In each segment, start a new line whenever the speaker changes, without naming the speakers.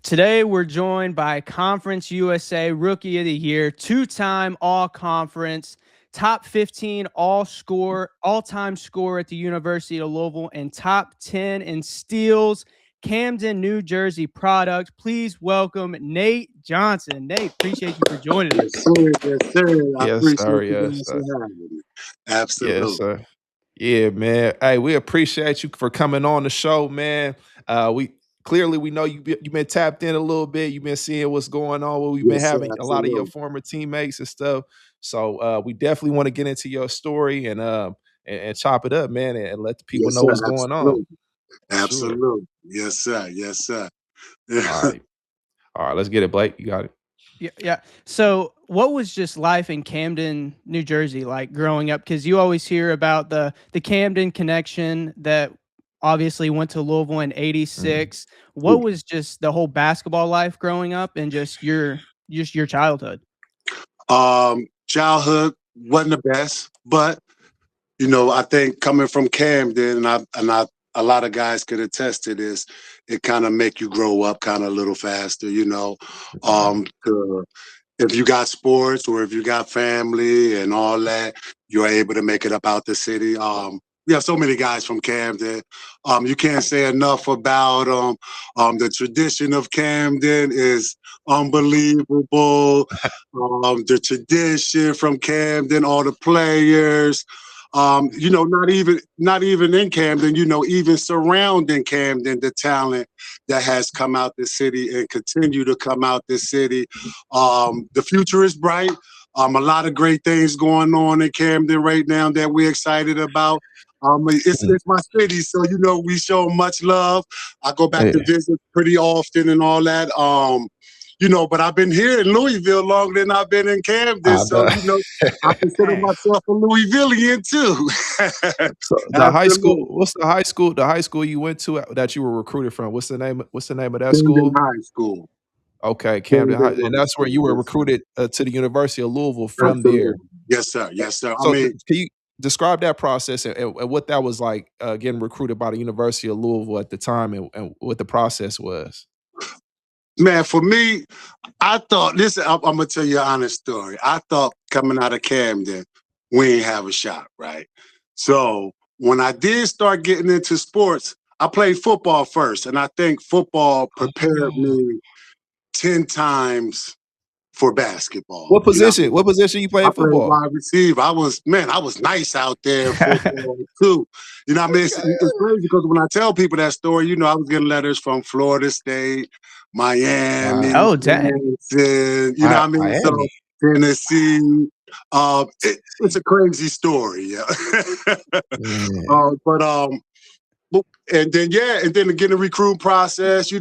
Today we're joined by Conference USA Rookie of the Year, two-time All-Conference, top 15 all-time scorer at the University of Louisville, and top 10 in steals, Camden, New Jersey product. Please welcome Nate Johnson. Nate, appreciate you for joining
Yes,
us.
sir. Yes, sir. I
Yes,
appreciate
sir.
you
Yes,
guys
sir.
for having me.
Yes,
Absolutely.
sir. Yeah, man. Hey, we appreciate you for coming on the show, man. We know you've been tapped in a little bit. You've been seeing what's going on. Where we've been
Yes, sir.
having a lot of your
Absolutely.
former teammates and stuff. So we definitely want to get into your story and chop it up, man, and let the people
Yes,
know
sir.
what's going on.
Absolutely.
For sure.
Absolutely. Yes, sir. Yes, sir.
All right. All right. Let's get it, Blake. You got it.
Yeah. So, what was just life in Camden, New Jersey like growing up? Because you always hear about the Camden connection that obviously went to Louisville in
Mhm.
'86. What was just the whole basketball life growing up and just your childhood?
Childhood wasn't the best, but I think coming from Camden, and a lot of guys could attest to this. It kind of make you grow up kind of a little faster.
Mhm.
To if you got sports or if you got family and all that, you're able to make it up out the city. We have so many guys from Camden. You can't say enough about the tradition of Camden is unbelievable. The tradition from Camden, all the players. Not even in Camden, even surrounding Camden, the talent that has come out the city and continue to come out the city. The future is bright. A lot of great things going on in Camden right now that we're excited about. It's my city, so we show much love. I go back to
Yeah.
visit pretty often and all that. But I've been here in Louisville longer than I've been in Camden,
I
so
know.
I consider
Dang.
myself a Louisvillian too.
So the high school,
Absolutely.
what's the high school you went to that you were recruited from? What's the name of that
Camden
school?
High School.
Okay, Camden High,
Camden
and
High
that's where
School.
you were
Yes, sir.
recruited to the University of Louisville from there.
Absolutely. Yes, sir. Yes, sir. I
So
mean,
can you describe that process and what that was like getting recruited by the University of Louisville at the time and what the process was?
man, for me, I thought this. I'm gonna tell you an honest story. I thought coming out of Camden, we ain't have a shot, right? So when I did start getting into sports, I played football first, and I think football prepared
Oh.
me 10 times for basketball.
What position? What position you
I
played
played
football?
wide receiver. I was nice out there in football too. It's
Okay.
crazy because when I tell people that story, I was getting letters from Florida State, Miami,
Wow.
Oh, dang.
Clemson,
Miami.
so Tennessee. It's a crazy story, yeah.
Yeah.
But but- and then again the recruit process,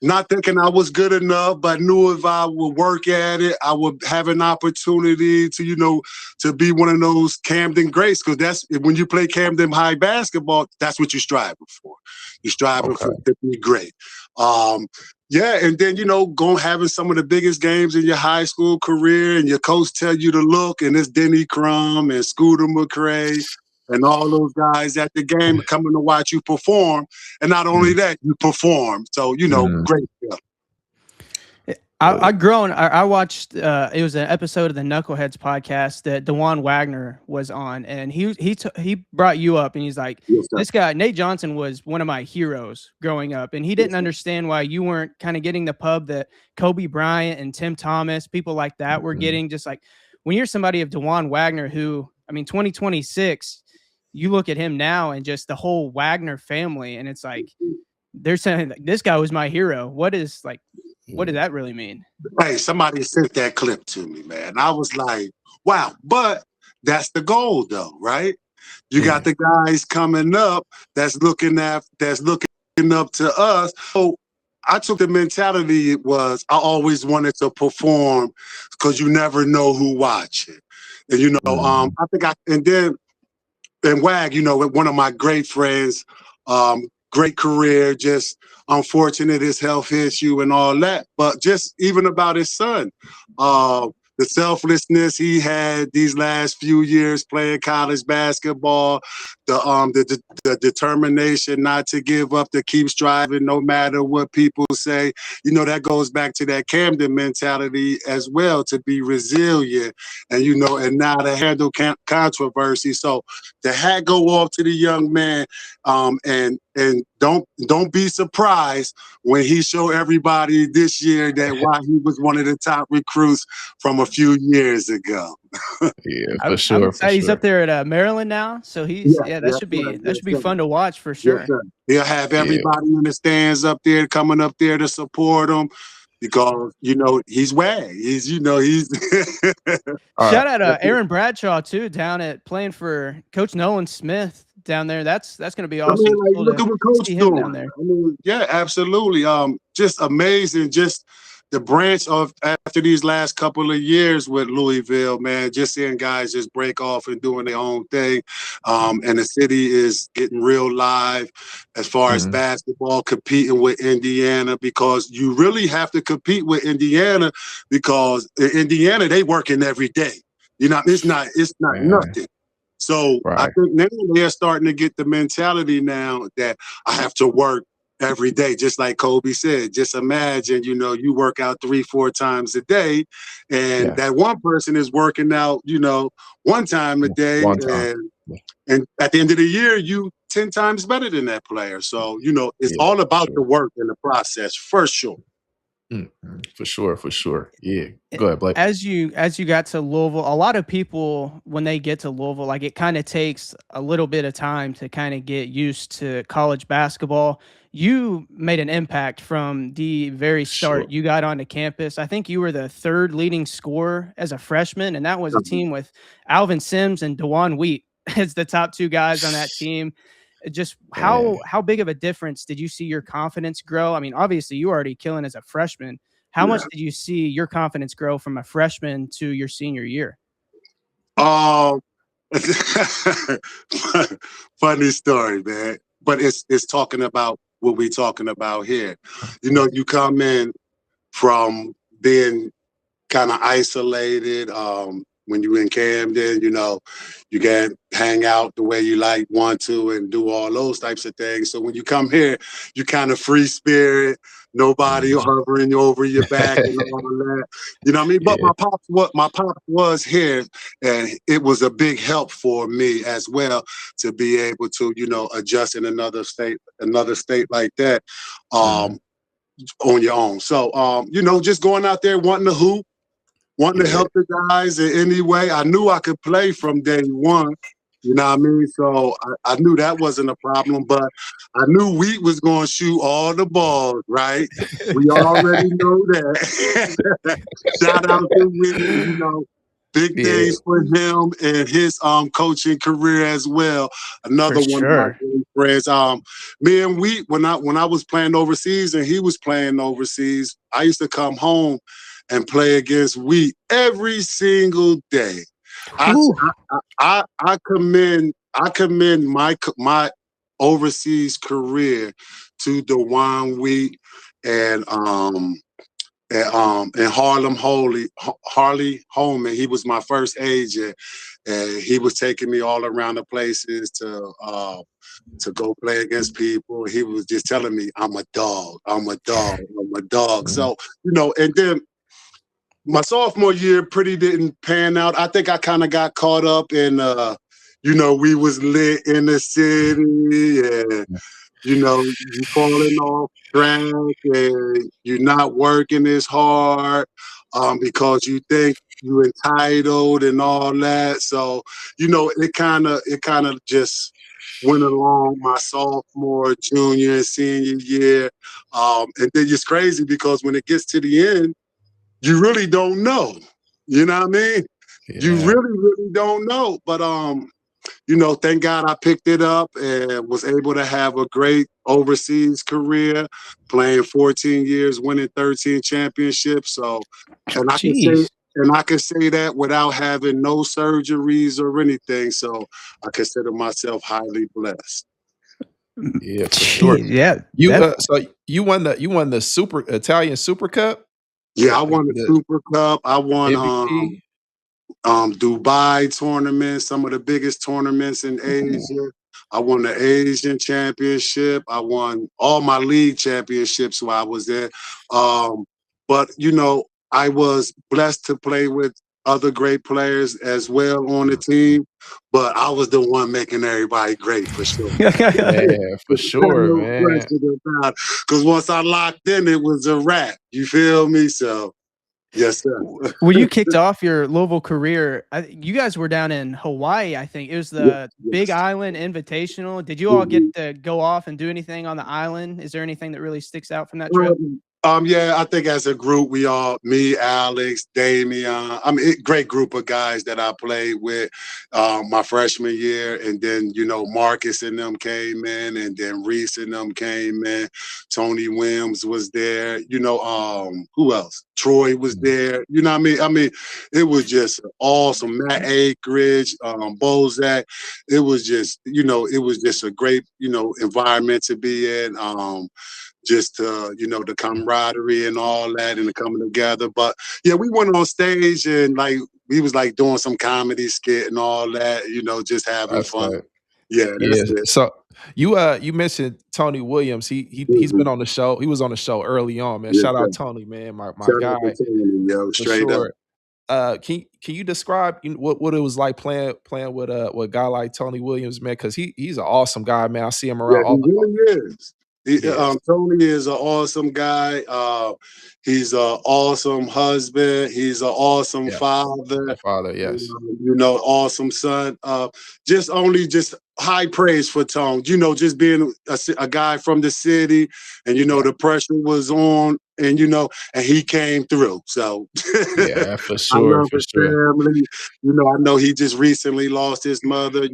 not thinking I was good enough, but knew if I would work at it, I would have an opportunity to, to be one of those Camden greats. Because that's when you play Camden High basketball, that's what you're striving for. You're striving
Okay.
for to be great. Yeah, and then going having some of the biggest games in your high school career, and your coach tell you to look, and it's Denny Crum and Scooter McCrae and all those guys at the game coming to watch you perform. And not only
Mm,
that, you perform. So,
mm.
great stuff.
I
Uh,
grown. I watched. It was an episode of the Knuckleheads podcast that Dewan Wagner was on, and he brought you up, and he's like,
Yes, sir.
"This guy Nate Johnson was one of my heroes growing up, and he
Yes,
didn't
sir.
understand why you weren't kind of getting the pub that Kobe Bryant and Tim Thomas, people like that, were
mhm.
getting. Just like when you're somebody of Dewan Wagner, who 2026, you look at him now, and just the whole Wagner family, and it's like they're saying like, this guy was my hero. What
Yeah.
did that really mean?
Hey, somebody sent that clip to me, man. I was like, wow. But that's the goal, though, right? You got
Yeah.
the guys coming up that's looking up to us. So I took the mentality it was I always wanted to perform because you never know who watching. And
Mhm.
I think I and then and Wag, one of my great friends, great career, just unfortunate his health issue and all that. But just even about his son, the selflessness he had these last few years playing college basketball, the determination not to give up, to keep striving no matter what people say. You know, that goes back to that Camden mentality as well, to be resilient and, you know, and now to handle controversy. So the hat go off to the young man, and don't be surprised when he show everybody this year that why he was one of the top recruits from a few years ago.
Yeah, for
I'm
sure, for
excited. He's
sure.
up there at Maryland now, so he's
Yeah,
that
yes,
should
sir.
be
Yes, sir.
fun to watch for
Yes,
sure.
sir. He'll have
Yeah,
everybody in the stands up there coming up there to support him because, you know, he's WAG. He's, you know, he's
all right.
Shout out Aaron Bradshaw too, down at playing for Coach Nolan Smith down there. That's gonna be
I mean,
awesome.
like,
Cool
look
to
at what Coach
see him
doing.
down there.
I mean, yeah, absolutely. Just amazing. Just the branch of after these last couple of years with Louisville, man. Just seeing guys just break off and doing their own thing, and the city is getting real live as far as
Mhm.
basketball, competing with Indiana, because you really have to compete with Indiana because in Indiana they working every day. You know, it's not
Man,
nothing. So I
right.
think now they're starting to get the mentality now that I have to work every day, just like Kobe said. Just imagine, you know, you work out 3-4 times a day, and
Yeah,
that one person is working out, you know, one time a day,
one time. Yeah,
and at the end of the year, you 10 times better than that player. So, you know, it's
yeah,
all
for
about the
sure.
work and the process for sure.
For sure, for sure. Yeah.
Eh,
Go ahead, Blake.
as you got to Louisville, a lot of people when they get to Louisville, like it kind of takes a little bit of time to kind of get used to college basketball. You made an impact from the very start.
Sure.
You got onto campus. I think you were the third leading scorer as a freshman, and that was a team with Alvin Sims and DeJuan Wheat as the top two guys on that team. Just
Man.
how big of a difference did you see your confidence grow? I mean, obviously you were already killing as a freshman. How much
Yeah.
did you see your confidence grow from a freshman to your senior year?
Um, funny story, man. But it's talking about what we talking about here. You know, you come in from being kind of isolated. When you in Camden, you know, you can hang out the way you like, want to, and do all those types of things. So when you come here, you kind of free spirit, nobody
Mhm.
hovering over your back and all that. You know what I mean? But
Yeah.
my pops was here, and it was a big help for me as well to be able to, you know, adjust in another state like that.
Mhm.
Um, on your own. So, you know, just going out there wanting to hoop, wanting to
Yeah.
help the guys in any way. I knew I could play from day one. You know what I mean? So I knew that wasn't a problem, but I knew Wheat was going to shoot all the balls, right? We already know that. Shout out to Wheat, you know, big
Yeah.
things for him and his coaching career as well.
For
Another one of my
sure.
great friends. Me and Wheat, when I was playing overseas and he was playing overseas, I used to come home and play against Wheat every single day. I
Whew.
I commend my overseas career to DeJuan Wheat and and Harley Holman. He was my first agent, and he was taking me all around the places to go play against people. He was just telling me, "I'm a dog. I'm a dog. I'm a dog."
Mhm.
So, you know, and then my sophomore year pretty didn't pan out. I think I kind of got caught up in you know, we was lit in the city, and you know, you falling off track and you're not working as hard because you think you're entitled and all that. So, you know, it kind of just went along my sophomore, junior, and senior year. And then it's crazy because when it gets to the end, you really don't know. You know what I mean? You
Yeah.
really, really don't know. But you know, thank God I picked it up and was able to have a great overseas career, playing 14 years, winning 13 championships. So, and I can say,
Jeez.
and I can say that without having no surgeries or anything. So I consider myself highly blessed.
Yeah, for sure.
Jeez, yeah,
You
that
so you won the super Italian Super Cup?
Yeah, I won the
The
Super Cup. I won
MVP.
Dubai tournament, some of the biggest tournaments in
Ooh,
Asia. I won the Asian championship. I won all my league championships while I was there. But I was blessed to play with other great players as well on the team. But I was the one making everybody great for sure.
man, for sure,
No
man.
question about it. Because once I locked in, it was a wrap. You feel me? So yes, sir.
When you kicked off your Louisville career, you guys were down in Hawaii, I think. It was
Yes,
the Big
yes.
Island Invitational. Did you all get
Mhm.
to go off and do anything on the island? Is there anything that really sticks out from that trip?
Yeah, I think as a group, we all, me, Alex, Damian, great group of guys that I played with my freshman year. And then, Marcus and them came in, and then Reese and them came in. Tony Williams was there. Who else? Troy was
Mm,
there. You know what I mean? It was just awesome. Matt Akridge, Bozak. It was just a great, environment to be in. Just the camaraderie and all that and the coming together. But yeah, we went on stage and like we was like doing some comedy skit and all that, just having
that's
fun.
right.
Yeah,
Yeah.
that's it.
So you mentioned Tony Williams. He's
Mhm.
been on the show. He was on the show early on, man.
Yes,
Shout
sir.
out Tony, man. My
Shout out to
guy
Tony, yo,
for
straight up.
sure. Can you describe what it was like playing with a guy like Tony Williams, man? Because he's an awesome guy, man. I see him
Yeah,
around
he
all the
really is.
yes.
Tony is an awesome guy. He's an awesome husband. He's an awesome
Yeah.
father.
A father, yes.
Awesome son. Just high praise for Tone. Just being a guy from the city, and
Yeah.
the pressure was on, and he came through. So
Yeah, for
I
sure,
love
for
his
sure.
family. I know he just recently lost his mother.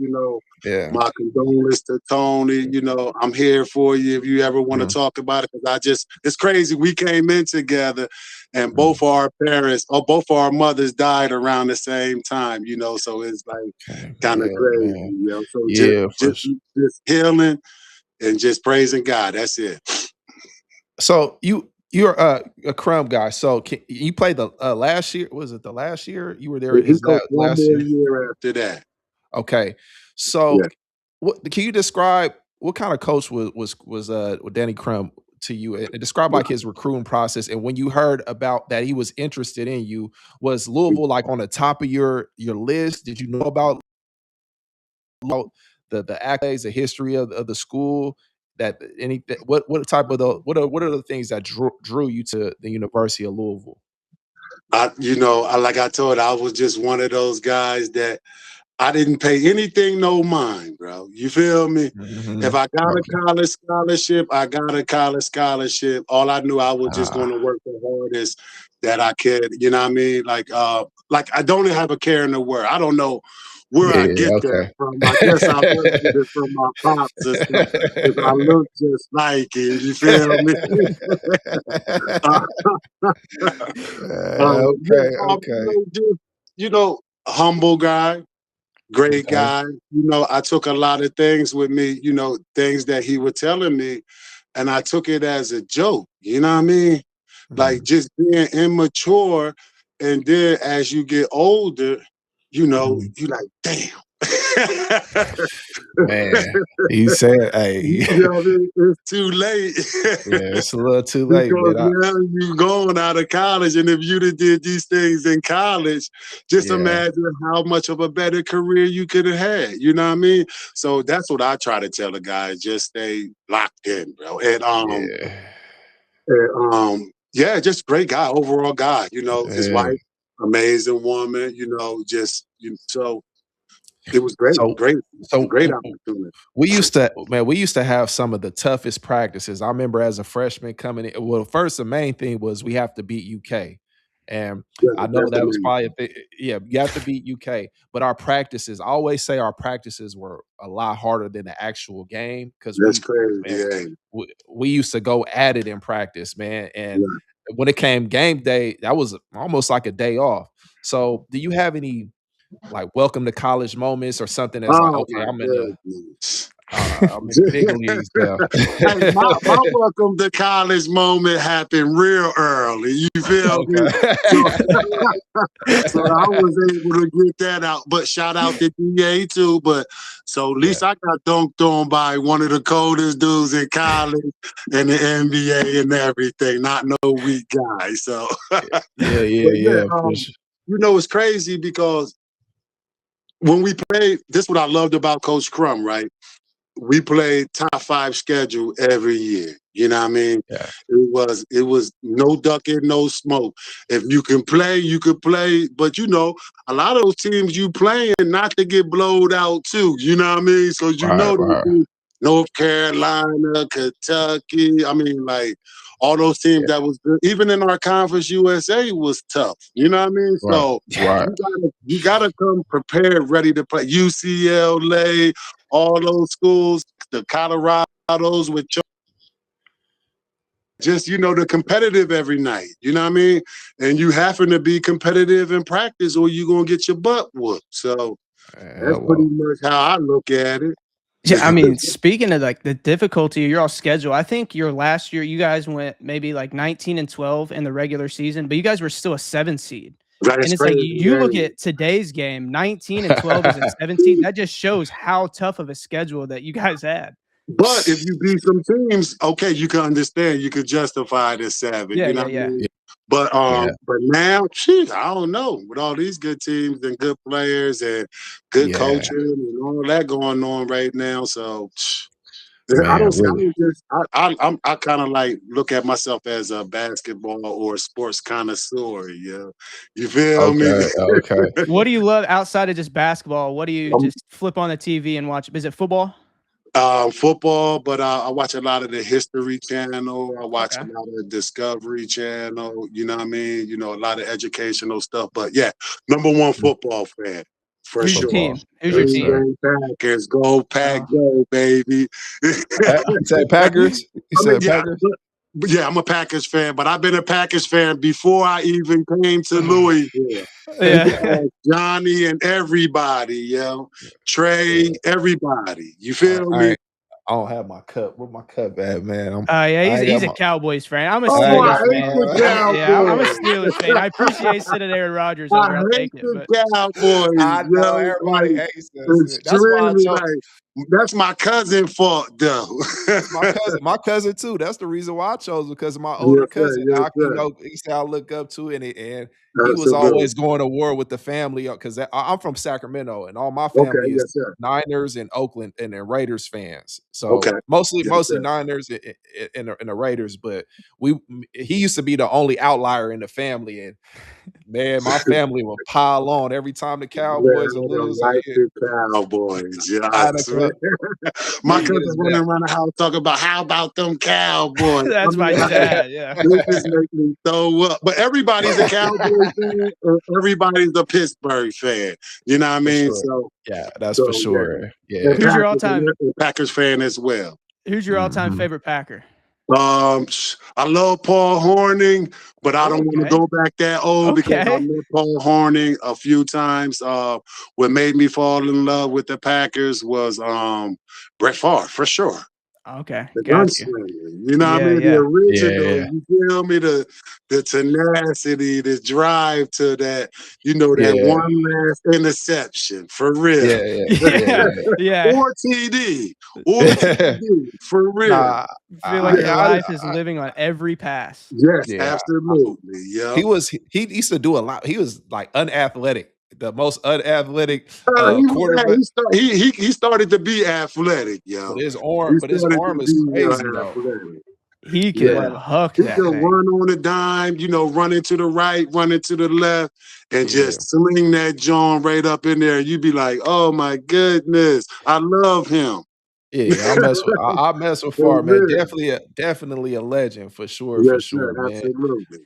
Yeah.
My condolences to Tony. I'm here for you if you ever want to
Mhm,
talk about it. Because it's crazy. We came in together, and
mhm.
both of our mothers died around the same time. So it's like
Okay.
kind of
Yeah,
crazy.
man.
So
Yeah, for sure.
just healing and just praising God. That's it.
So you're a Crumb guy. So you played the last year? Was it the last year you were there?
He
His
coached one
last
more
year.
year after that.
Okay. So
Yeah.
what can you describe what kind of coach was Danny Crumb to you? And describe like his recruiting process. And when you heard about that he was interested in you, was Louisville like on the top of your list? Did you know about the accolades, the history of the school? That anything what type of the what are the things that drew you to the University of Louisville?
Like I told you, I was just one of those guys that I didn't pay anything no mind, bro. You feel me? If
Mhm.
I got a
Okay.
college scholarship, I got a college scholarship. All I knew I was just
Ah,
going to work the hardest that I could. You know what I mean? Like I don't have a care in the world. I don't know where I
yeah,
get that
okay.
from. I guess I must get it from my pops or something. Because I look just like him. You feel me? Yeah,
Okay, okay,
humble guy, great
okay.
guy. I took a lot of things with me, things that he was telling me, and I took it as a joke. You know what I mean? Like
Mhm,
just being immature, and then as you get older,
mhm.
you like, damn.
Man, he said, "Hey,
I mean? It's too late.
yeah, it's a little too late,
Because
man."
now you going out of college, and if you'd have did these things in college, just
Yeah,
imagine how much of a better career you could have had. You know what I mean? So that's what I try to tell the guys: just stay locked in, bro.
yeah,
Yeah, just great guy, overall guy. His
yeah.
wife, amazing woman. So it was great,
So
great,
so
great opportunity.
we used to have some of the toughest practices. I remember as a freshman coming in. Well, first the main thing was we have to beat UK, and
Yeah,
I know
that's the
that was
main
probably a
thing.
thing. Yeah, you have to beat UK, but our practices. I always say our practices were a lot harder than the actual game because
That's
man,
crazy.
we used to go at it in practice, man, and
Yeah.
when it came game day, that was almost like a day off. So, do you have any like welcome to college moments or something that's like,
Oh
okay,
my
I'm in the
goodness.
I'm in the big leagues now.
Hey, my welcome to college moment happened real early. You feel me?
Okay.
So, so I was able to get that out. But shout out to DA too. But so at least I got dunked on by one of the coldest dudes in college and the NBA and everything. Not no weak guy. So
Yeah.
you know, it's crazy because when we played, this is what I loved about Coach Crum, right? We played top 5 schedule every year. You know what I mean?
Yeah.
It was no ducking, no smoke. If you can play, you could play. But you know, a lot of those teams you playing not to get blowed out too. You know what I mean? So you know
Right.
North Carolina, Kentucky. I mean, like all those teams that was good. Even in our conference, USA was tough. You know what I mean? So you gotta come prepared, ready to play. UCLA, all those schools, the Colorados with just, you know, the competitive every night. You know what I mean? And you happen to be competitive in practice or you're going to get your butt whooped. So that's pretty much how I look at it.
Yeah, I mean, speaking of like the difficulty of your all schedule, I think your last year you guys went maybe like 19-12 in the regular season, but you guys were still a 7 seed.
That's
And it's
crazy,
like you look at today's game, 19-12 as a 17. That just shows how tough of a schedule that you guys had.
But if you beat some teams, okay, you can understand, you could justify the 7.
Yeah,
you know
yeah.
what I mean? But now, shit, I don't know. With all these good teams and good players and good coaching and all that going on right now, so I don't see. I kind of like look at myself as a basketball or sports connoisseur. Yeah, you feel me?
Okay.
What do you love outside of just basketball? What do you just flip on the TV and watch? Is it football?
Football, but I watch a lot of the History Channel. I watch a lot of Discovery Channel. You know what I mean? You know, a lot of educational stuff. But yeah, #1 football fan. For
Who's
sure.
your team? Who's your team?
Packers, go Pack, go baby.
You said Packers? You said Packers?
Yeah, I'm a Packers fan, but I've been a Packers fan before I even came to Louisville.
Yeah.
Johnny and everybody, yo. Trey, everybody. You feel me?
I don't have my cup. Where my cup at, man?
Yeah, he's a Cowboys fan. I'm a
I
Steelers
hate
fan.
the Cowboys.
Yeah, I'm a Steelers fan. I appreciate sitting Aaron Rodgers over. I'll take it.
The Cowboys.
I know everybody hates us. That's why I chose.
That's my cousin fault, though.
my cousin too. That's the reason why I chose, because of my older cousin. He's how I look up to, and he was always going to war with the family, because I'm from Sacramento, and all my family is Niners and Oakland and Raiders fans. So mostly Niners and the Raiders. But he used to be the only outlier in the family, and man, my family would pile on every time the Cowboys would lose.
The Cowboys, yeah. My cousin's running around the house talking about how about them Cowboys.
That's my dad, yeah.
This just makes me throw up. But everybody's a Cowboys fan, or everybody's a Pittsburgh fan. You know what I mean?
So yeah, that's for sure. Yeah.
Who's your all-time
Packers fan as well?
Who's your all-time favorite Packer?
I love Paul Hornung, but I don't want to go back that old because I met Paul Hornung a few times. What made me fall in love with the Packers was Brett Favre, for sure.
Okay,
the gunslinger. You know what I mean? The original. You feel me? The tenacity, the drive to that. You know, that one last interception for real. Or TD. Or TD for real.
I feel like your life is living on every pass.
Yes, absolutely. Yeah.
He used to do a lot. He was like unathletic. The most unathletic quarterback.
He started to be athletic, yo.
But his arm is crazy, though.
He can huck that.
He can run on a dime, you know, running to the right, running to the left, and just sling that John right up in there. You'd be like, oh my goodness, I love him.
Yeah, I mess with Favre, man. Definitely a legend for sure. For sure, man.
Absolutely.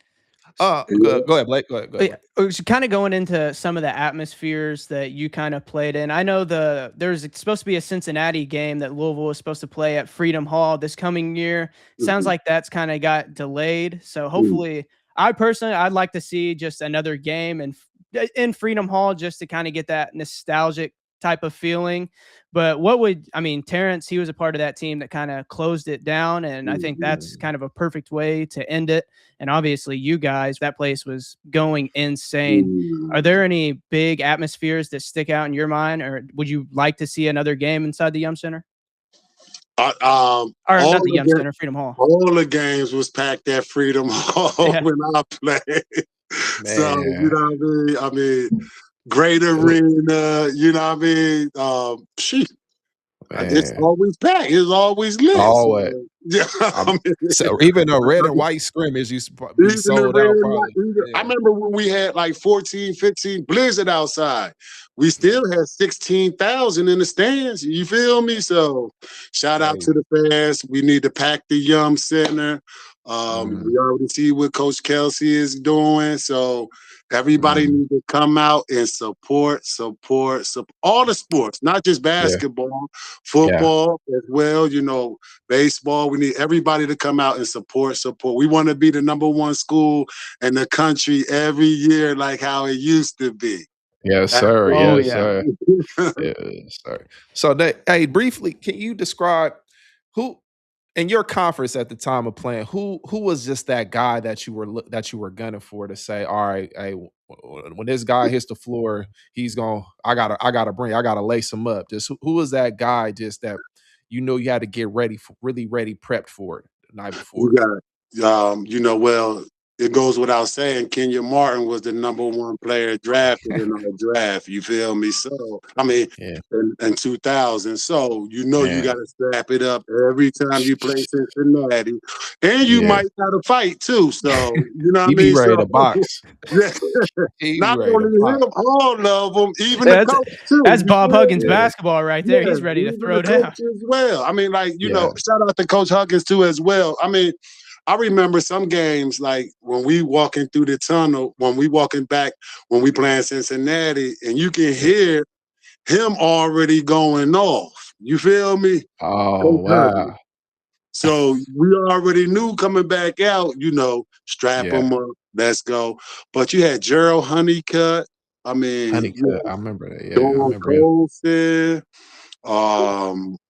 Go ahead, Blake. Go ahead.
Kind of going into some of the atmospheres that you kind of played in. I know there's supposed to be a Cincinnati game that Louisville is supposed to play at Freedom Hall this coming year. Sounds like that's kind of got delayed. So hopefully, I'd like to see just another game in Freedom Hall just to kind of get that nostalgic type of feeling. But what would, I mean, Terrence, he was a part of that team that kind of closed it down. And I think that's kind of a perfect way to end it. And obviously, you guys, that place was going insane. Are there any big atmospheres that stick out in your mind, or would you like to see another game inside the Yum Center? Or not the Yum Center, Freedom Hall.
All the games was packed at Freedom Hall when I played. So, you know what I mean? Great arena, you know what I mean? It's always packed. It's always lit.
Always.
So, yeah,
so even a red and white scrimmage used to be sold out.
I remember when we had like 14, 15 blizzard outside. We still had 16,000 in the stands. You feel me? So shout out to the fans. We need to pack the Yum Center. We already see what Coach Kelsey is doing. So everybody needs to come out and support all the sports, not just basketball, football as well, you know, baseball. We need everybody to come out and support. We want to be the #1 school in the country every year, like how it used to be.
Yes, sir. Yes, sir. Yes, sir. So, hey, briefly, can you describe who in your conference at the time of playing, who was just that guy that you were gunning for to say, all right, hey, when this guy hits the floor, he's I gotta lace him up. Just who was that guy just that you know you had to get ready for, really ready, prepped for it the night before?
You know, well, it goes without saying, Kenya Martin was the #1 player drafted in our draft. You feel me? So, I mean, in 2000. So, you know, you got to strap it up every time you play Cincinnati. And you might have to fight, too. So, you know what I mean?
Be ready to box.
Not only him, all of them, even the coach, too.
That's Bob Huggins basketball right there. He's ready to throw down.
As well. I mean, like, you know, shout out to Coach Huggins, too, as well. I mean, I remember some games like when we walking through the tunnel, when we walking back, when we playing Cincinnati, and you can hear him already going off. You feel me?
Oh, wow.
So we already knew coming back out, you know, strap him up, let's go. But you had Gerald Honeycutt. I mean,
Honeycutt, I remember that. Yeah,
Dawn Colson.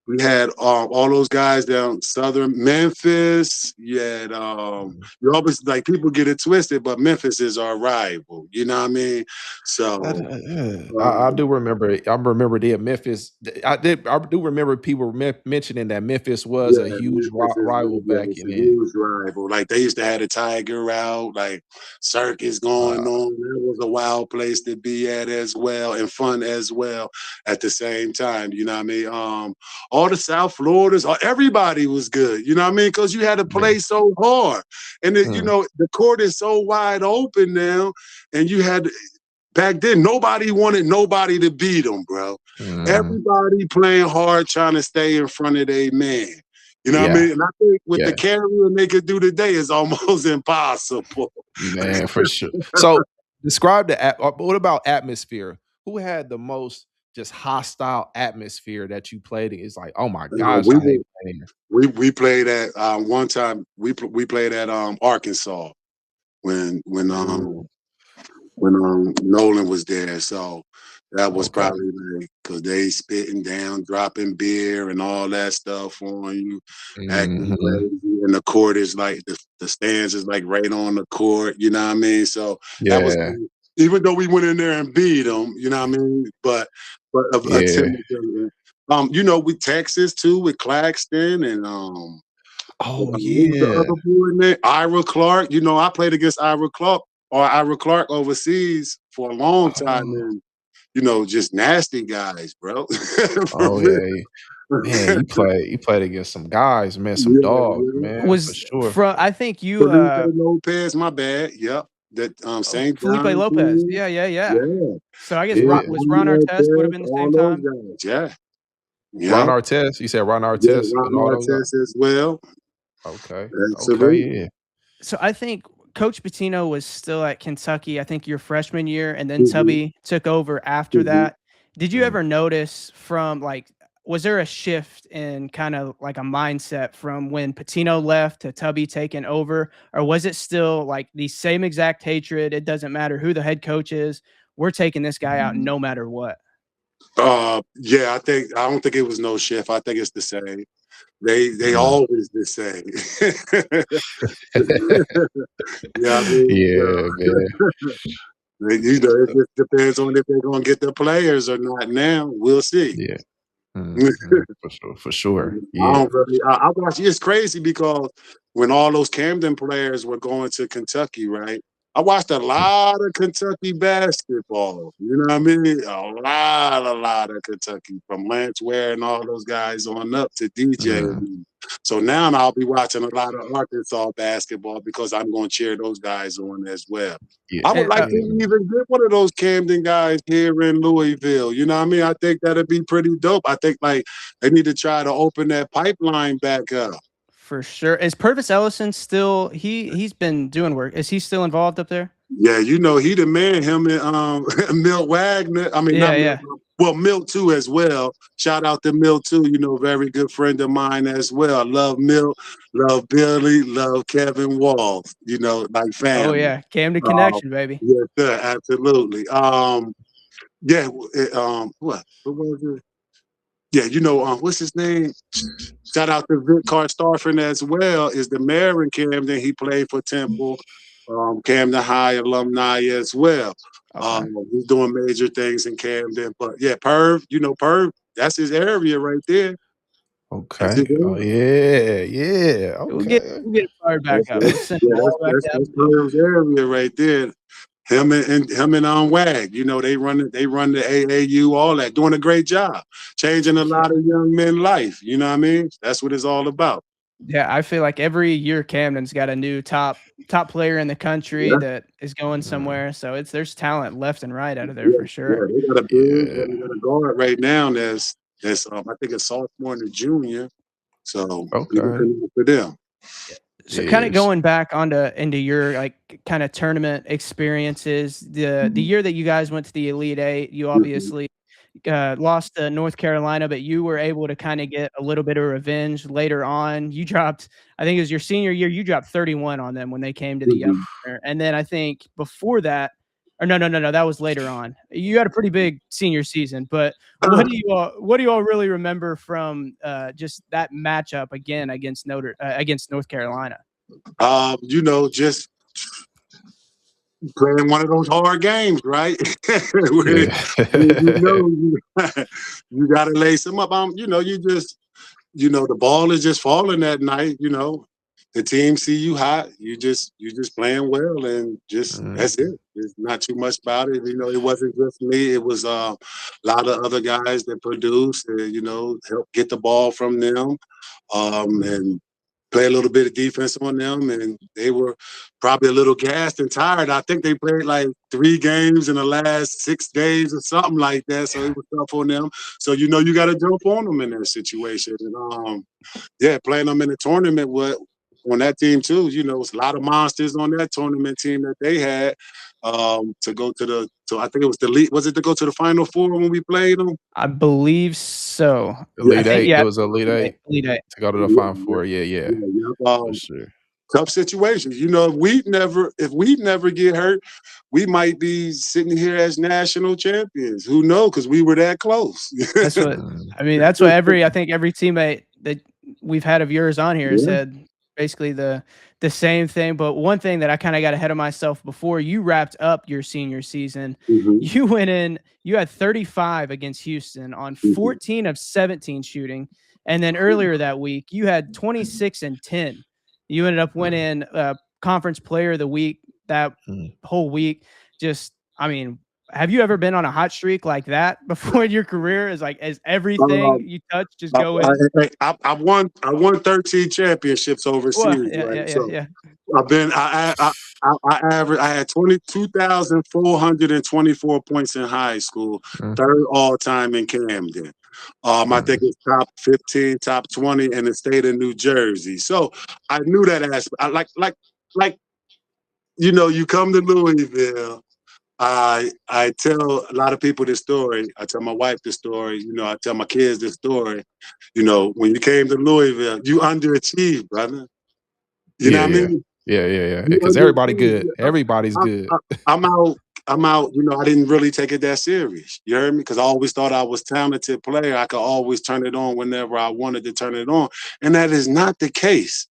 We had all those guys down Southern Memphis. You had you always like people get it twisted, but Memphis is our rival. You know what I mean? So
I do remember. I remember Memphis. I do remember people mentioning that Memphis was a huge rival back in then.
Huge rival. Like they used to have the Tiger out, like circus going on. That was a wild place to be at as well, and fun as well at the same time. You know what I mean? All the South Floridas, everybody was good. You know what I mean? Because you had to play so hard. And, you know, the court is so wide open now. And you had, back then, nobody wanted nobody to beat them, bro. Everybody playing hard, trying to stay in front of their man. You know what I mean? And I think with the carrying they could do today is almost impossible.
Man, for sure. So describe what about atmosphere? Who had the most just hostile atmosphere that you played in? It's like, oh my gosh, I hate playing here.
We played at one time. We played at Arkansas when Nolan was there. So that was probably like because they spitting down, dropping beer and all that stuff on you, acting crazy. And the court is like the stands is like right on the court. You know what I mean? So that was. Even though we went in there and beat them, you know what I mean? But you know, with Texas too, with Claxton and the other boy name, Ira Clark. You know, I played against Ira Clark overseas for a long time, and you know, just nasty guys, bro.
Man, you played against some guys, man, some dogs, man.
Was
for sure.
I think you
Felipe Lopez, my bad. Yep. That St.
Felipe Lopez. Yeah. So I guess was Ron Artest would have been the same time.
Ron Artest. You said Ron Artest.
Ron Artest as well.
Okay.
Absolutely.
So I think Coach Pitino was still at Kentucky, I think your freshman year, and then Tubby took over after that. Did you ever notice from like, was there a shift in kind of like a mindset from when Pitino left to Tubby taking over? Or was it still like the same exact hatred? It doesn't matter who the head coach is. We're taking this guy out no matter what.
Yeah, I don't think it was no shift. I think it's the same. They
Mm.
always the same. Yeah, I mean,
Yeah, man.
it just depends on if they're gonna get the players or not. Now we'll see.
Yeah. Mhm. For sure.
I
Yeah.
don't really. I watch. It's crazy because when all those Camden players were going to Kentucky, right? I watched a lot of Kentucky basketball. You know what I mean? A lot of Kentucky from Lance Ware and all those guys on up to DJ.
Mhm.
So now I'll be watching a lot of Arkansas basketball because I'm going to cheer those guys on as well.
Yeah.
I would
And,
like to
Yeah.
even get one of those Camden guys here in Louisville. You know what I mean? I think that'd be pretty dope. I think like they need to try to open that pipeline back up.
for sure. Is Purvis Ellison still he's been doing work. Is he still involved up there?
Yeah, you know, he the man, him and Milt Wagner. I mean,
Yeah,
not Milt,
yeah.
well, Milt too as well. Shout out to Milt too, you know, very good friend of mine as well. I love Milt, love Billy, love Kevin Walls, you know, like
Oh
family.
yeah. Camden
Um,
connection, baby.
yes, sir, absolutely. Yeah, what was it? Yeah, you know, what's his name? Shout out to Vic Starfin as well. Is the mayor in Camden? He played for Temple, Camden High alumni as well.
Okay.
He's doing major things in Camden. But yeah, Perv, you know, Perv, that's his area right there. That's his
Okay. Oh,
area.
yeah. Yeah. Okay.
We'll get it fired back up. Let's send
Yeah,
it all back to
that's
Abilene.
Perv's area right there. Him and Wag, you know, they run the AAU, all that, doing a great job, changing a lot
Yeah.
of young men's life. You know what I mean? That's what it's all about.
Yeah, I feel like every year Camden's got a new top player in the country
Yeah,
that is going
Mm.
somewhere. So there's talent left and right out of there
yeah,
for
yeah.
sure.
They got a big and they
Yeah.
got a guard right now that's I think a sophomore and a junior. So we
Okay.
looking for them.
So kind of
Yes.
going back into your like kind of tournament experiences, the year that you guys went to the Elite Eight, you
Mhm,
obviously lost to North Carolina, but you were able to kind of get a little bit of revenge later on. You dropped, I think it was your senior year, you dropped 31 on them when they came to the Yum
mhm.
Center. And then I think before that, or no, that was later on. You had a pretty big senior season, but what do you all really remember from just that matchup again against North Carolina?
You know, just playing one of those hard games, right? Where,
Yeah.
you know you got to lace them up. You know, the ball is just falling that night. You know, the team see you hot. You just playing well, and just that's
Mhm.
it. There's not too much about it. You know, it wasn't just me. It was a lot of other guys that produced. And, you know, help get the ball from them, and play a little bit of defense on them, and they were probably a little gassed and tired. I think they played like 3 games in the last 6 days or something like that, so it was tough on them. So you know you got to jump on them in that situation, and yeah, playing them in the tournament with on that team too. You know, it's a lot of monsters on that tournament team that they had to go to the. So I think it was the lead. Was it to go to the Final Four when we played them?
I believe so. I
Yeah,
Elite
think
Eight.
yeah,
It was Elite Eight
Elite Eight.
to go to the
yeah,
Final Four. Yeah, yeah.
yeah, yeah.
For sure.
Tough situations. You know, if we never get hurt, we might be sitting here as national champions. Who knows? Because we were that close.
That's what
Mm.
I mean, that's what I think every teammate that we've had of yours on here
Yeah.
said basically the same thing. But one thing that I kind of got ahead of myself before you wrapped up your senior season,
Mhm,
you went in, you had 35 against Houston on
mhm.
14 of 17 shooting. And then earlier that week, you had 26 and 10. You ended up
Mm.
winning conference player of the week that
Mm.
whole week. Just, I mean, have you ever been on a hot streak like that before in your career? Is everything
Um,
you touch just
I,
go
I,
in?
I won 13 championships
Well,
overseas,
yeah,
right?
yeah, yeah,
So
yeah.
I've been I had 22,424 points in high school,
Mm.
third all time in Camden. I think
Mm.
it's top 15, top 20 in the state of New Jersey. So I knew that aspect. I like you know, you come to Louisville. I tell a lot of people this story. I tell my wife this story. You know, I tell my kids this story. You know, when you came to Louisville, you underachieved, brother. You know
Yeah,
what I
yeah.
mean?
Yeah, yeah, yeah.
You
Because everybody
underachieved.
good. Everybody's
I,
good.
I, I'm out. I'm out, I didn't really take it that serious. You heard me? Because I always thought I was talented player. I could always turn it on whenever I wanted to turn it on. And that is not the case.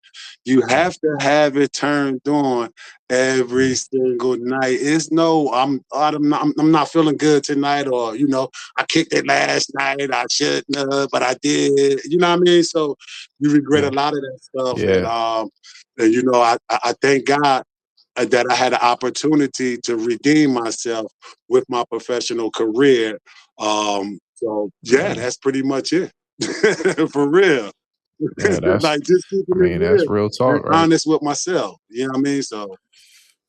You
Mm,
have to have it turned on every
mm,
single night. It's no, I'm not feeling good tonight, or I kicked it last night. I shouldn't have, but I did. You know what I mean? So you regret a
yeah,
lot of that stuff,
yeah,
and I thank God that I had an opportunity to redeem myself with my professional career. So yeah,
mhm.
that's pretty much it. For real.
Yeah, that's
Like just keeping
I
it
mean, that's
real
real
and
talk, right?
honest with myself. You know what I mean? So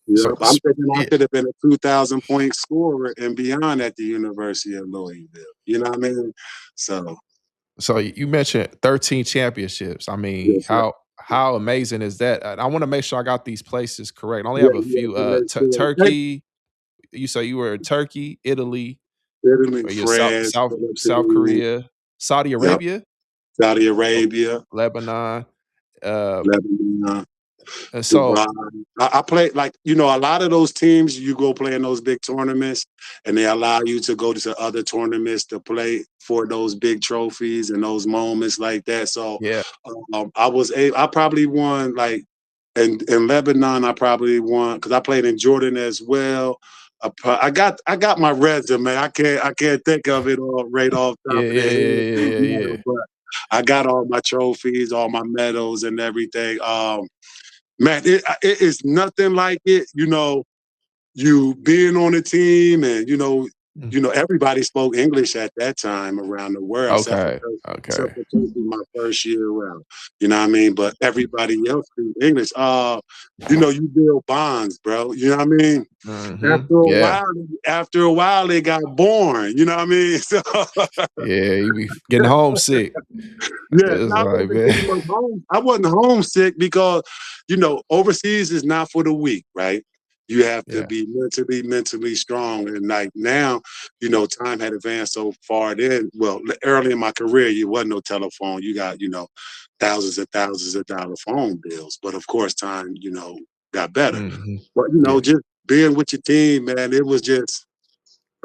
yeah,
So,
I'm thinking I
yeah,
should have been a 2,000 point scorer and beyond at the University of Louisville. You know what I mean? So
so you mentioned 13 championships. I mean,
yes, sir.
how amazing is that? I want to make sure I got these places correct. I only
Yeah,
have a
yeah,
few.
yeah, sure. Hey,
Turkey. You say you were in Turkey, Italy,
Italy,
or you
France,
South
Philippines,
Korea, Saudi
yep,
Arabia,
Saudi
oh,
Arabia,
Lebanon. Uh,
Lebanon.
and so
Dubai. I play like a lot of those teams. You go play in those big tournaments, and they allow you to go to other tournaments to play for those big trophies and those moments like that. So
yeah,
I probably won like in Lebanon. I probably won because I played in Jordan as well. I got my resume. I can't think of it all right off
yeah,
top of the
yeah,
head,
yeah, yeah, yeah, yeah.
but I got all my trophies, all my medals, and everything. Man, it is nothing like it. You being on the team, and
Mm.
everybody spoke English at that time around the world, except for
Okay,
except
okay.
for Turkey, my first year around. You know what I mean? But everybody else speaks English. You build bonds, bro. You know what I mean?
Hmm.
After a
Yeah,
while, after a while, they got born. You know what I mean? So
yeah. You be getting homesick.
yeah,
It's
no, I
like,
wasn't
man,
pretty much home. I wasn't homesick because, overseas is not for the weak, right? You have to
yeah.
be mentally strong. And like now, time had advanced so far then. Well, early in my career, you wasn't no telephone. You got, thousands of dollar phone bills. But of course, time, got better.
Hmm.
But,
Yeah.
just being with your team, man, it was just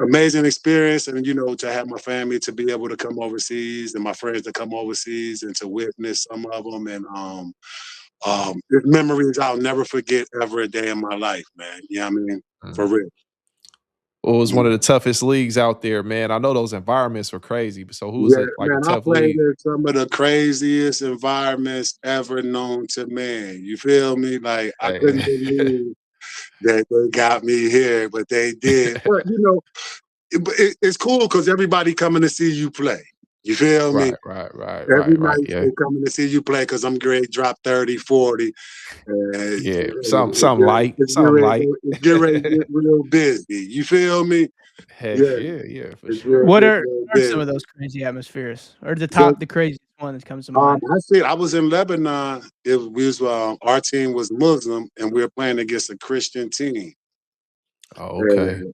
amazing experience, and to have my family to be able to come overseas and my friends to come overseas and to witness some of them, and it's memories I'll never forget ever a day in my life, man. You know what I mean? For
Mhm.
real.
What was one
Mm.
of the toughest leagues out there, man? I know those environments were crazy, but so who was
Yeah,
it like a
man, I
tough
played
league?
in some of the craziest environments ever known to man. You feel me? Like I couldn't
Hey.
believe that they got me here, but they did. But it's cool because everybody coming to see you play. You feel me?
Right, right, right,
Every
right, right.
night
Yeah.
they coming to see you play because I'm great, drop 30, 40. And
Yeah.
it's
Something light. Something light.
get ready to get real busy. You feel me?
Heck
Yeah,
yeah, yeah, for
it's
sure.
What
get
are
real
what are some
busy.
of those crazy atmospheres, or
So
the craziest one that comes to mind?
I said I was in Lebanon. Our team was Muslim and we were playing against a Christian team.
Oh, okay.
And,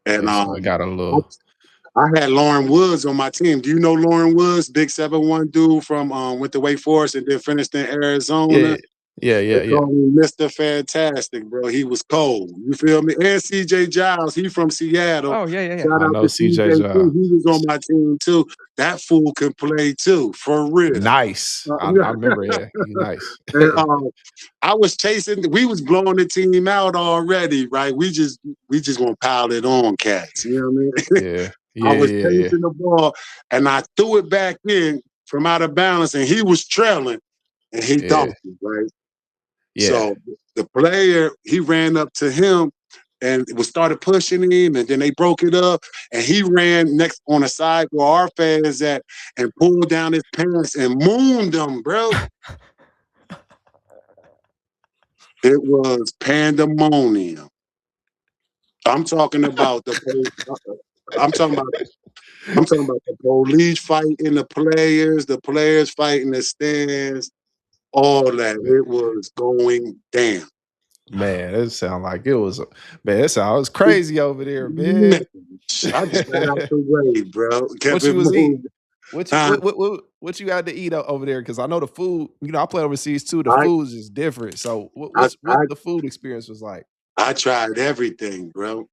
and
Yeah, so I got a
I,
little
I had Lauren Woods on my team. Do you know Lauren Woods, big 7'1" dude from went to Wake Forest and then finished in Arizona?
yeah, yeah,
They
yeah, yeah.
call him Mr. Fantastic, bro. He was cold. You feel me? And CJ Giles, he from Seattle.
Oh, yeah, yeah, yeah.
Shout
I
out
know
to
CJ
CJ too.
Giles.
He was on my team too. That fool can play too, for real.
Nice. I remember, yeah, he nice.
And I was chasing. We was blowing the team out already, right? We just gonna pile it on, cats. You know what I mean?
Yeah.
I
Yeah,
was
yeah, yeah.
chasing the ball, and I threw it back in from out of balance, and he was trailing, and he
Yeah.
dunked it, right?
Yeah.
So the player, he ran up to him and was started pushing him, and then they broke it up, and he ran next on the side where our fans at and pulled down his pants and mooned them, bro. It was pandemonium. I'm talking about I'm talking about I'm talking about the police fighting the players fighting the stands, all that. It was going down.
Man, it sound like it was man, it sounds crazy over there,
Man,
man.
I just got out the way, bro. Kept
What
it
you was eating?
moving.
What you
Huh?
what you had to eat over there? Because I know the food, I play overseas too, the
I
food's just different. So
I
what
I
the food experience was like?
I tried everything, bro.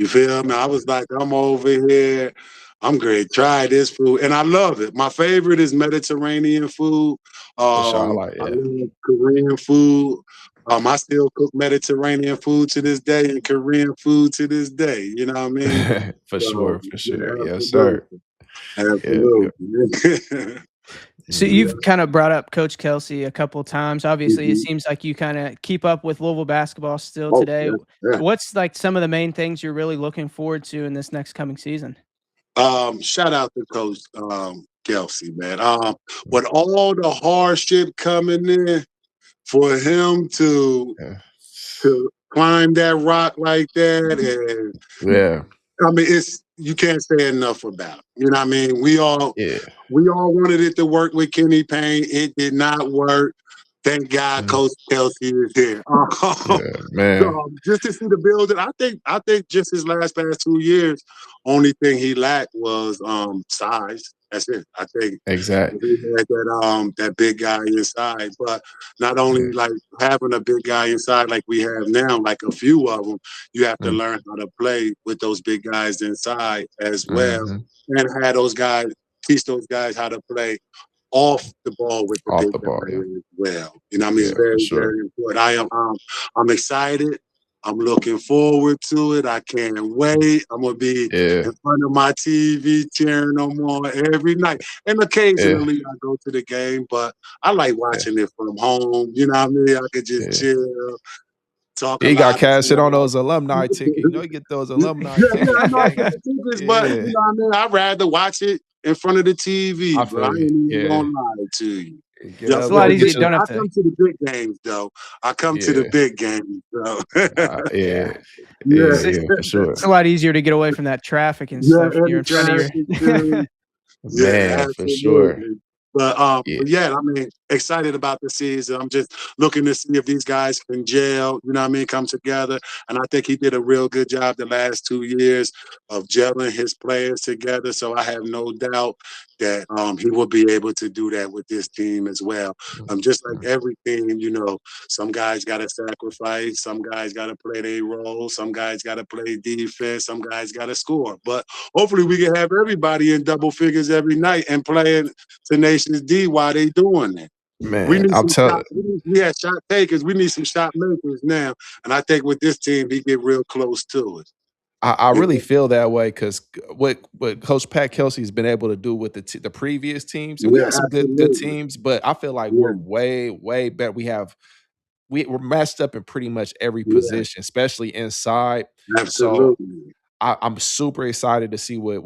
You feel me? I was like, I'm over here. I'm great. Try this food, and I love it. My favorite is Mediterranean food.
For sure. I like
I
yeah.
love Korean food. I still cook Mediterranean food to this day and Korean food to this day. You know what I mean?
For
So,
sure, for sure.
yeah,
Yes, sir. Yeah, yeah.
absolutely.
So
Mhm.
you've kind of brought up Coach Kelsey a couple times. Obviously, it
Mhm.
seems like you kind of keep up with Louisville basketball still
Oh,
today.
yeah, yeah.
What's like some of the main things you're really looking forward to in this next coming season?
Shout out to Coach Kelsey, man. With all the hardship coming in, for him
Yeah.
to climb that rock like that, and
Yeah.
I mean, it's you can't say enough about it. You know what I mean?
Yeah.
We all wanted it to work with Kenny Payne. It did not work. Thank God,
Mhm.
Coach Kelsey is here.
Yeah, man.
Just to see the building, I think just his past 2 years, only thing he lacked was size. That's it. I think
Exact.
he had that big guy inside, but not only
Yeah.
like having a big guy inside like we have now, like a few of them, you have to
Mm.
learn how to play with those big guys inside as well,
Mhm.
and have those guys teach those guys how to play off the ball with the
Off
big
the
guy
ball, yeah.
as well. You know what I mean? It's
Yeah, for
very,
sure.
very important. I'm excited. I'm looking forward to it. I can't wait. I'm gonna be
Yeah.
in front of my TV cheering them on every night. And
Yeah.
occasionally I go to the game, but I like
Yeah.
watching it from home. You know what I mean? I could just
Yeah.
chill, talk a
You got
lot of
cash it on
stuff.
those alumni tickets. You know you get those
Yeah,
alumni
yeah, I
tickets,
know I
man.
get the tickets, but you
Yeah.
know what I mean? I'd rather watch it in front of the TV,
I
bro. I
feel
ain't
you.
even
Yeah.
gonna lie to you.
Get
Yeah,
It's
up
a
there,
lot
yo,
easier.
get
You
your
don't have
I
to.
come to the big games though. I come to the
yeah.
big games, so
Yeah.
yeah,
Yeah,
It's,
yeah, for
it's
sure.
a lot easier to get away from that traffic and
yeah,
stuff when
and
you're
the
in front of your.
traffic too. Yeah,
Man, for sure.
absolutely.
Yeah.
But yeah, I mean, excited about the season. I'm just looking to see if these guys can gel, you know what I mean, come together. And I think he did a real good job the last 2 years of gelling his players together. So I have no doubt that he will be able to do that with this team as well. Just like every team, some guys got to sacrifice, some guys got to play their role, some guys got to play defense, some guys got to score. But hopefully we can have everybody in double figures every night and playing Tenacious D while they doing that. We
Man,
need
I'm
some shot.
telling
We had shot takers. We need some shot makers now. And I think with this team, he get real close to it.
I
You
really
know?
feel that way because what Coach Pat Kelsey's been able to do with the previous teams, and we
Yeah,
had some good
absolutely.
teams, but I feel like we're
Yeah,
way better. We're matched up in pretty much every
yeah,
position, especially inside. So
absolutely.
I'm super excited to see what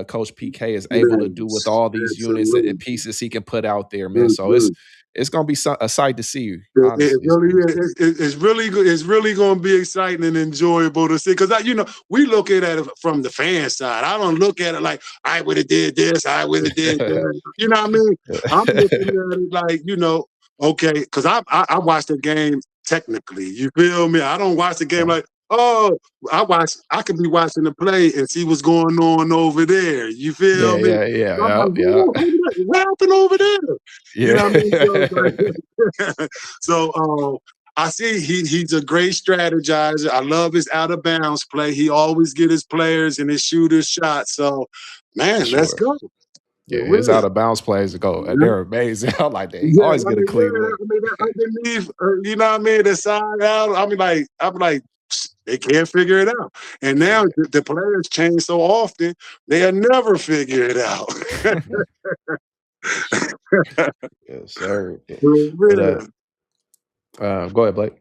Coach PK is able to do with
Yes,
all these units and
absolutely.
pieces he can put out there, man. So
Mhm.
it's gonna be a sight to see,
It
honestly.
really is. It's really good. It's really going to be exciting and enjoyable to see. Because we look at it from the fan side. I don't look at it like I would have did this. I would have did that. You know what I mean? I'm looking at it like okay. Because I watch the game technically. You feel me? I don't watch the game like I could be watching the play and see what's going on over there. You
Yeah,
feel me?
yeah, yeah,
So I'm
yeah,
like,
yeah,
what happened over there? You
yeah.
know what I mean? So it's like, I see he's a great strategizer. I love his out of bounds play. He always get his players and his shooters shots. So,
For
man, let's
sure.
go.
Yeah,
For
his out
real.
of bounds plays go,
Yeah,
they're amazing. I like that. He
yeah.
always
I
get a
mean,
clean
yeah.
look.
I mean, that underneath, you know what I mean? The side out. I'm like, they can't figure it out. And now
Yeah.
the players change so often, they'll never figure it out.
Yes, sir. Yeah.
For
But
real.
go ahead, Blake.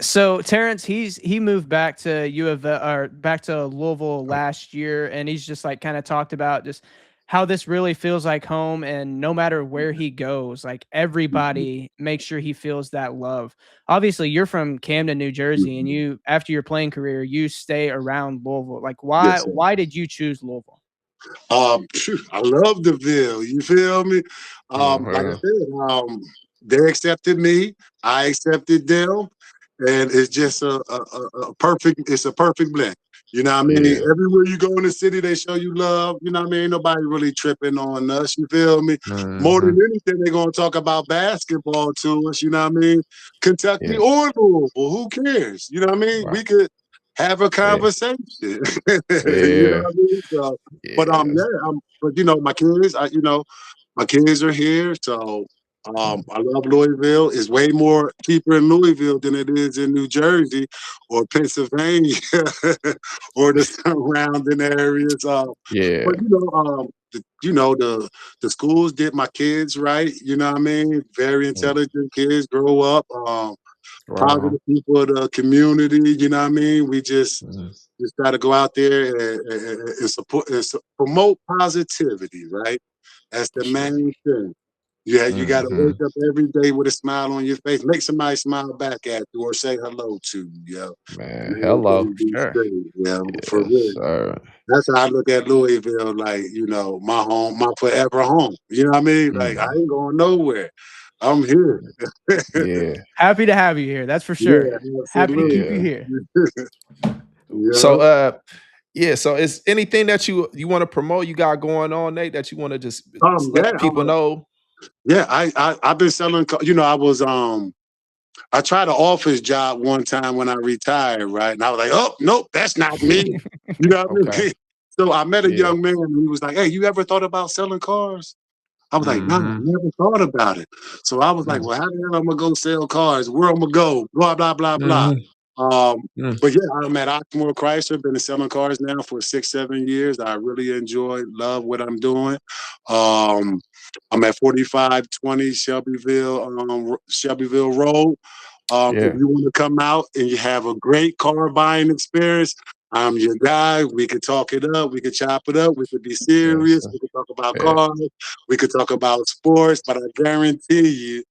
So Terrence, he moved back to U of L, or back to Louisville last year, and he's just like kind of talked about just how this really feels like home, and no matter where he goes, like
Mhm,
everybody makes sure he feels that love. Obviously, you're from Camden, New Jersey, and
mhm.
you after your playing career, you stay around Louisville. Like why
Yes, sir.
why did you choose Louisville?
I love the Ville. You feel me? Like I
Mhm.
said, they accepted me. I accepted them, and it's just a perfect. It's a perfect blend. You know what I mean?
Yeah.
Everywhere you go in the city, they show you love. You know what I mean? Nobody really tripping on us. You feel me? More than
Mhm.
anything, they're gonna talk about basketball to us. You know what I mean? Kentucky
Yeah.
or Louisville, who cares? You know what I mean?
Right.
We could have a
Yeah.
conversation. You know
Yeah.
what I mean? So, but
Yeah.
yeah, but my kids, my kids are here, so I love Louisville. It's way more cheaper in Louisville than it is in New Jersey or Pennsylvania or the surrounding areas.
Yeah.
But the schools did my kids right. You know what I mean? Very
Mm.
intelligent kids grow up.
Right on.
Positive people of the community. You know what I mean? We
Mhm.
just got to go out there and support and promote positivity, right? That's
For
the
sure.
main thing. Yeah, you got to wake
Mhm.
up every day with a smile on your face. Make somebody smile back at you or say hello to you,
Man,
and
hello.
everything be
Sure.
straight, for
Yes,
real.
sir.
That's how I look at Louisville, like, my home, my forever home. You know what I mean? Like, I
Mhm.
ain't going nowhere. I'm here.
Yeah.
Happy to have you here. That's for sure.
Yeah,
Happy to keep
absolutely.
you
Yeah.
here.
So,
Yeah.
yeah, so is anything that you wanna promote you got going on, Nate, that you wanna just let
Yeah,
the people know?
yeah. I've been selling. I tried an office job one time when I retired, right? And I was like, oh nope, that's not me. You know what I
Okay.
mean? So I met a
Yeah.
young man and he was like, hey, you ever thought about selling cars? I was like, no, I
Mhm.
never thought about it. So I was like,
Mm.
well, how the hell am I gonna sell cars? Where I'm gonna go? Blah, blah, blah, blah.
Mhm.
Um,
Mm.
but yeah, I'm at Oxmoor Chrysler, been selling cars now for 6, 7 years. I really love what I'm doing. Um, I'm at 4520 Shelbyville Road. If
Yeah.
you want to come out and you have a great car buying experience, I'm your guy. We could talk it up. We could chop it up. We could be
Yes,
serious.
sir.
We could talk about
Yeah.
cars. We could talk about sports. But I guarantee you,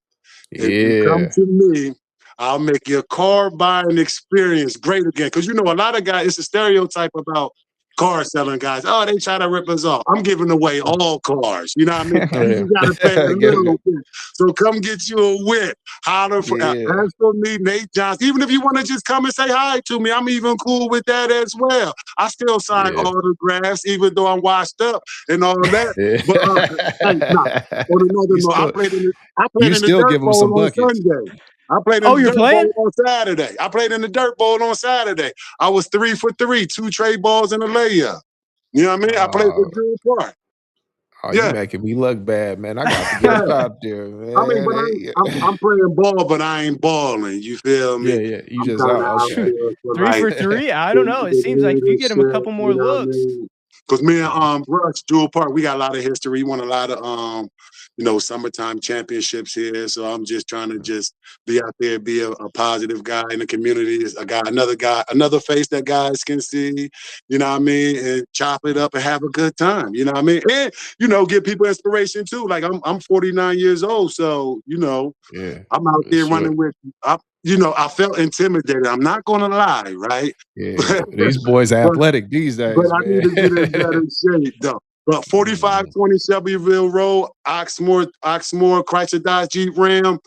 if you come
Yeah.
to me, I'll make your car buying experience great again. Because a lot of guys, it's a stereotype about car selling guys. Oh, they try to rip us off. I'm giving away all cars. You know what I mean? You
Yeah.
just got to pay a
Get it.
little bit. So come get you a whip. Holler for,
Yeah.
ask for me, Nate Johnson. Even if you want to just come and say hi to me, I'm even cool with that as well. I still sign
Yeah.
autographs, even though I'm washed up and all that. But hey, nah,
Yeah.
on another
You
note,
still
I played
you
in the
still
Dirt
give 'em
Bowl
some
on
buckets.
Sunday. I played in
Oh,
the
you're
Dirt
playing?
Bowl on Saturday. I played in the Dirt Bowl on Saturday. I was 3 for 3, 2 trade balls and a layup. You know what I mean? I played for
Oh,
Drew Park.
you
Yeah,
making me look bad, man. I got to get up
yeah.
out there,
I mean,
man.
but
Hey,
I'm playing ball, but I ain't balling. You feel
yeah,
me?
yeah. You
I'm
just
kind of
out.
out
Okay.
there for
3
like
for 3? I don't know. It
the
seems like if you get him a
leadership.
couple more
You know what I
looks.
mean? Because me and
Mhm.
Russ, Jewel Park, we got a lot of history. We won a lot of summertime championships here. So I'm just trying to just be out there, be a positive guy in the community. Is a guy, another face that guys can see. You know what I mean? And chop it up and have a good time. You know what I mean? And give people inspiration too. Like I'm 49 years old, so
Yeah,
I'm out
for
there
sure.
running with. I felt intimidated. I'm not gonna lie, right?
Yeah. These boys
but
athletic these
but
days,
I need
man.
to get in better shape though. But
Mhm.
4520 Shelbyville Road, Oxmoor, Chrysler Dodge Jeep Ram.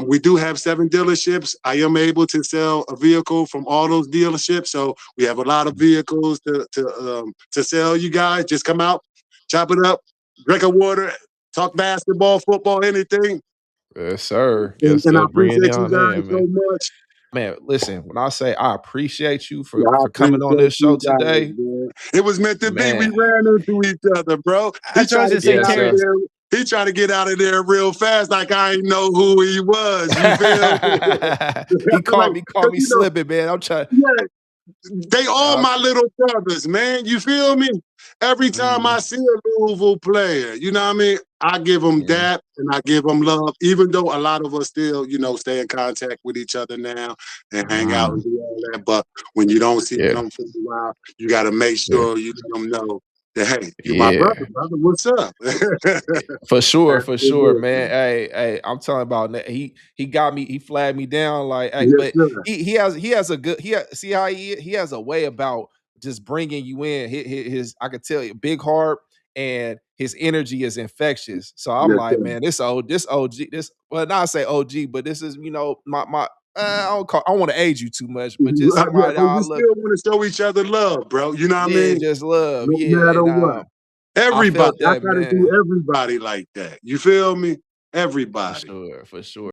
We do have 7 dealerships. I am able to sell a vehicle from all those dealerships. So we have a lot of vehicles to sell you guys. Just come out, chop it up, drink a water, talk basketball, football, anything.
Yes, sir.
And,
Yes,
and I
sir. Bring it
appreciate you
on
guys
in,
so
man.
much.
Man, listen, when I say I appreciate you
Yeah, I
for coming on
appreciate
this show
you guys,
today,
man. It was meant to be. We
man.
ran into each other, bro. He
That's what I
tried
was
to
gonna say,
get
Yes,
out of
sir.
Terrence.
there. He tried to get out of there real fast, like I ain't know who he was. You feel me?
He
Like,
caught
'cause,
me slipping, man. I'm trying.
yeah, they all
I,
my little brothers, man. You feel me? Every time I
mm,
see a Louisville player, you know what I mean? I give them
mm,
that and I give them love, even though a lot of us still, stay in contact with each other now and hang out and
mm,
do all that. But when you don't see
yeah,
them for a while, you got to make
yeah,
sure you let them know that, hey, you my
yeah.
brother, what's up?
For sure, man.
Absolutely.
Hey, I'm talking about he got me, he flagged me down like, hey,
Yes,
but
sir.
he has a good see how he has a way about just bringing you in. His I could tell you, big heart and his energy is infectious. So I'm
Yes,
like,
sir.
man, this OG, this well, not say OG, but this is my I don't want to age you too much, but just
Yeah,
somebody that
but
I
we
look,
still want to show each other love, bro. You know what I
yeah,
mean?
just love,
No
yeah,
matter
and
what.
I
Everybody.
felt
I
that,
try to do
man,
everybody like that. You feel me?
for
Everybody.
sure, for sure.